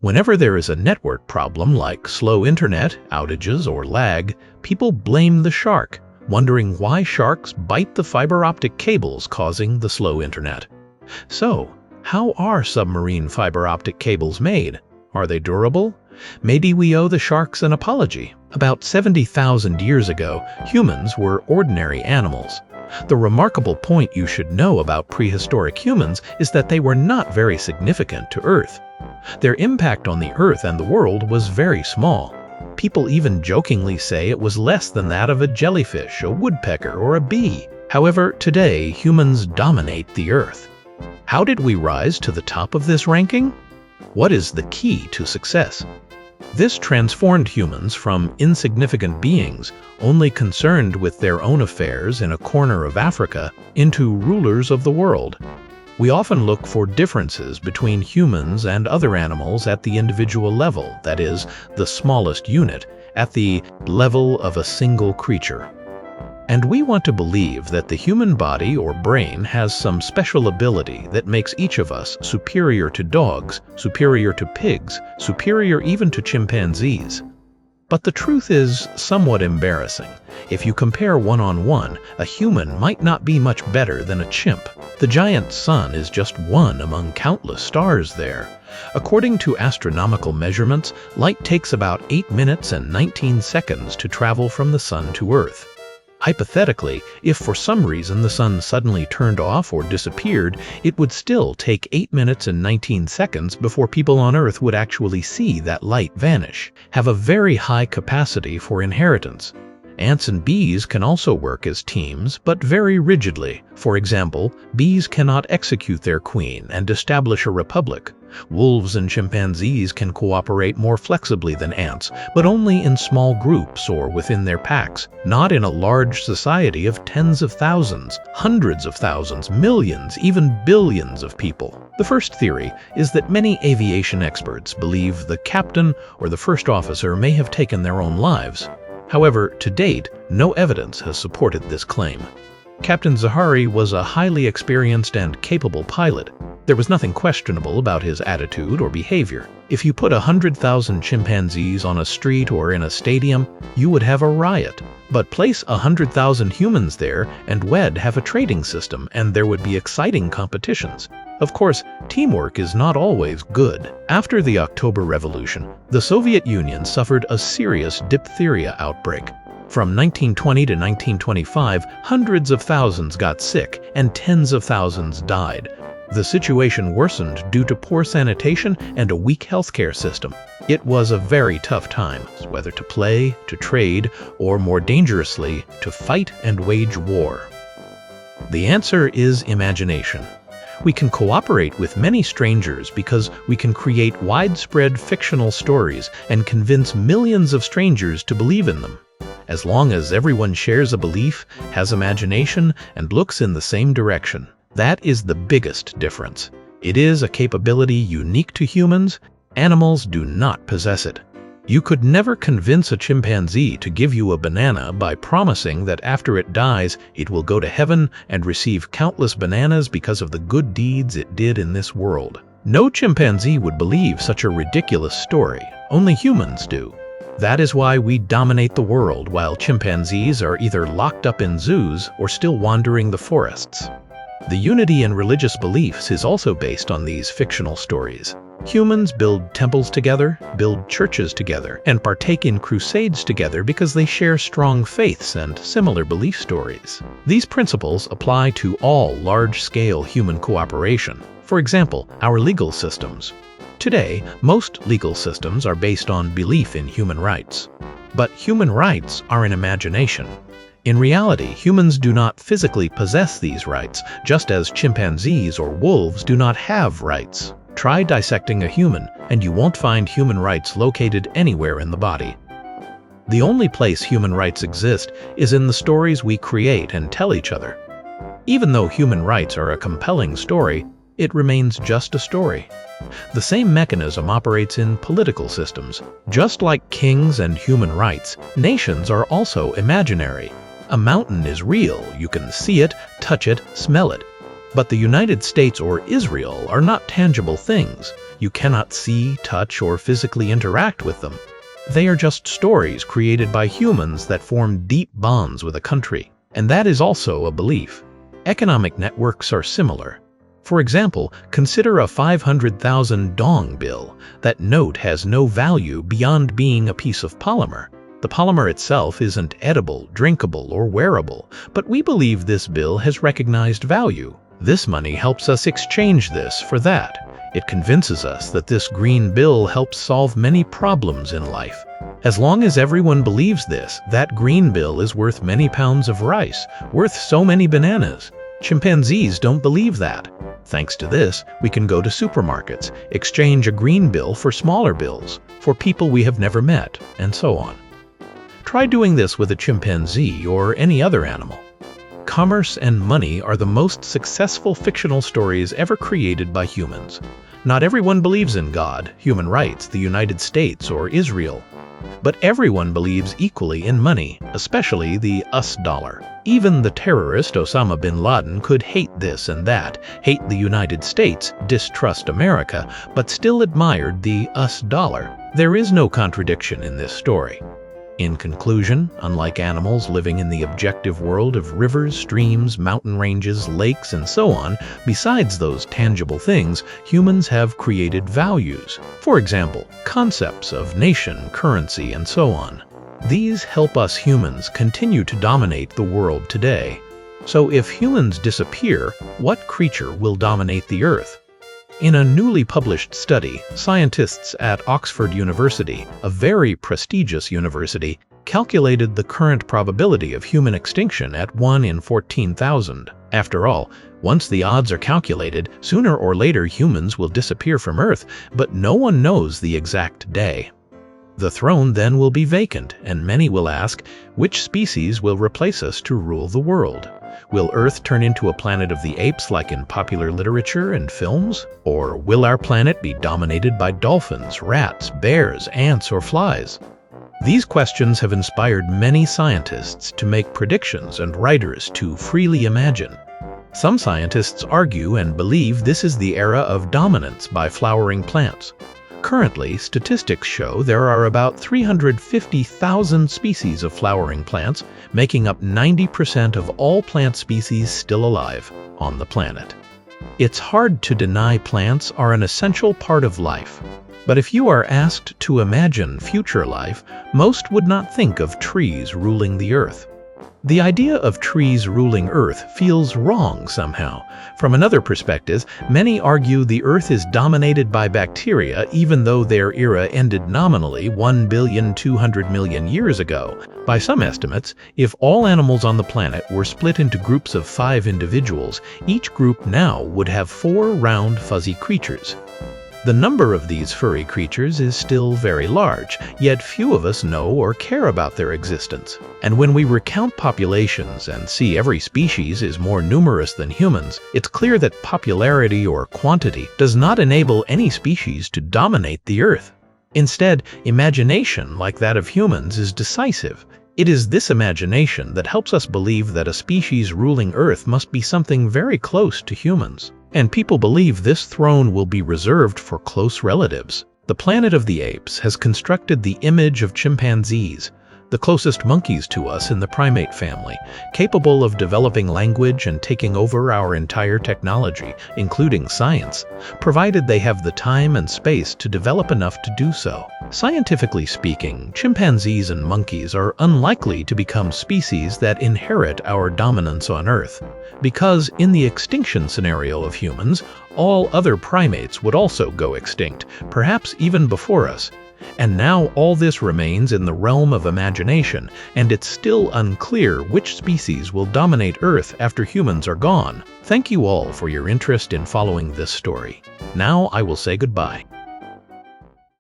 Whenever there is a network problem like slow internet, outages, or lag, people blame the shark, wondering why sharks bite the fiber optic cables causing the slow internet. So, how are submarine fiber optic cables made? Are they durable? Maybe we owe the sharks an apology. About 70,000 years ago, humans were ordinary animals. The remarkable point you should know about prehistoric humans is that they were not very significant to Earth. Their impact on the Earth and the world was very small. People even jokingly say it was less than that of a jellyfish, a woodpecker, or a bee. However, today, humans dominate the Earth. How did we rise to the top of this ranking? What is the key to success? This transformed humans from insignificant beings, only concerned with their own affairs in a corner of Africa, into rulers of the world. We often look for differences between humans and other animals at the individual level, that is, the smallest unit, at the level of a single creature. And we want to believe that the human body or brain has some special ability that makes each of us superior to dogs, superior to pigs, superior even to chimpanzees. But the truth is somewhat embarrassing. If you compare one-on-one, a human might not be much better than a chimp. The giant sun is just one among countless stars there. According to astronomical measurements, light takes about 8 minutes and 19 seconds to travel from the sun to Earth. Hypothetically, if for some reason the sun suddenly turned off or disappeared, it would still take 8 minutes and 19 seconds before people on Earth would actually see that light vanish. Have a very high capacity for inheritance. Ants and bees can also work as teams, but very rigidly. For example, bees cannot execute their queen and establish a republic. Wolves and chimpanzees can cooperate more flexibly than ants, but only in small groups or within their packs, not in a large society of tens of thousands, hundreds of thousands, millions, even billions of people. The first theory is that many aviation experts believe the captain or the first officer may have taken their own lives. However, to date, no evidence has supported this claim. Captain Zaharie was a highly experienced and capable pilot. There was nothing questionable about his attitude or behavior. If you put 100,000 chimpanzees on a street or in a stadium, you would have a riot. But place 100,000 humans there and we'd have a trading system, and there would be exciting competitions. Of course, teamwork is not always good. After the October Revolution, the Soviet Union suffered a serious diphtheria outbreak. From 1920 to 1925, hundreds of thousands got sick and tens of thousands died. The situation worsened due to poor sanitation and a weak healthcare system. It was a very tough time, whether to play, to trade, or more dangerously, to fight and wage war. The answer is imagination. We can cooperate with many strangers because we can create widespread fictional stories and convince millions of strangers to believe in them. As long as everyone shares a belief, has imagination, and looks in the same direction. That is the biggest difference. It is a capability unique to humans. Animals do not possess it. You could never convince a chimpanzee to give you a banana by promising that after it dies, it will go to heaven and receive countless bananas because of the good deeds it did in this world. No chimpanzee would believe such a ridiculous story. Only humans do. That is why we dominate the world, while chimpanzees are either locked up in zoos or still wandering the forests. The unity in religious beliefs is also based on these fictional stories. Humans build temples together, build churches together, and partake in crusades together because they share strong faiths and similar belief stories. These principles apply to all large-scale human cooperation. For example, our legal systems. Today, most legal systems are based on belief in human rights. But human rights are an imagination. In reality, humans do not physically possess these rights, just as chimpanzees or wolves do not have rights. Try dissecting a human, and you won't find human rights located anywhere in the body. The only place human rights exist is in the stories we create and tell each other. Even though human rights are a compelling story, it remains just a story. The same mechanism operates in political systems. Just like kings and human rights, nations are also imaginary. A mountain is real, you can see it, touch it, smell it. But the United States or Israel are not tangible things. You cannot see, touch, or physically interact with them. They are just stories created by humans that form deep bonds with a country. And that is also a belief. Economic networks are similar. For example, consider a 500,000 dong bill. That note has no value beyond being a piece of polymer. The polymer itself isn't edible, drinkable, or wearable, but we believe this bill has recognized value. This money helps us exchange this for that. It convinces us that this green bill helps solve many problems in life. As long as everyone believes this, that green bill is worth many pounds of rice, worth so many bananas. Chimpanzees don't believe that. Thanks to this, we can go to supermarkets, exchange a green bill for smaller bills, for people we have never met, and so on. Try doing this with a chimpanzee or any other animal. Commerce and money are the most successful fictional stories ever created by humans. Not everyone believes in God, human rights, the United States, or Israel. But everyone believes equally in money, especially the US dollar. Even the terrorist Osama bin Laden could hate this and that, hate the United States, distrust America, but still admired the US dollar. There is no contradiction in this story. In conclusion, unlike animals living in the objective world of rivers, streams, mountain ranges, lakes, and so on, besides those tangible things, humans have created values. For example, concepts of nation, currency, and so on. These help us humans continue to dominate the world today. So if humans disappear, what creature will dominate the Earth? In a newly published study, scientists at Oxford University, a very prestigious university, calculated the current probability of human extinction at 1 in 14,000. After all, once the odds are calculated, sooner or later humans will disappear from Earth, but no one knows the exact day. The throne then will be vacant, and many will ask, which species will replace us to rule the world? Will Earth turn into a planet of the apes like in popular literature and films? Or will our planet be dominated by dolphins, rats, bears, ants, or flies? These questions have inspired many scientists to make predictions and writers to freely imagine. Some scientists argue and believe this is the era of dominance by flowering plants. Currently, statistics show there are about 350,000 species of flowering plants, making up 90% of all plant species still alive on the planet. It's hard to deny plants are an essential part of life. But if you are asked to imagine future life, most would not think of trees ruling the earth. The idea of trees ruling Earth feels wrong somehow. From another perspective, many argue the Earth is dominated by bacteria even though their era ended nominally 1,200,000,000 years ago. By some estimates, if all animals on the planet were split into groups of 5 individuals, each group now would have 4 round, fuzzy creatures. The number of these furry creatures is still very large, yet few of us know or care about their existence. And when we recount populations and see every species is more numerous than humans, it's clear that popularity or quantity does not enable any species to dominate the Earth. Instead, imagination, like that of humans, is decisive. It is this imagination that helps us believe that a species ruling Earth must be something very close to humans. And people believe this throne will be reserved for close relatives. The Planet of the Apes has constructed the image of chimpanzees, the closest monkeys to us in the primate family, capable of developing language and taking over our entire technology, including science, provided they have the time and space to develop enough to do so. Scientifically speaking, chimpanzees and monkeys are unlikely to become species that inherit our dominance on Earth, because in the extinction scenario of humans, all other primates would also go extinct, perhaps even before us. And now all this remains in the realm of imagination, and it's still unclear which species will dominate Earth after humans are gone. Thank you all for your interest in following this story. Now I will say goodbye.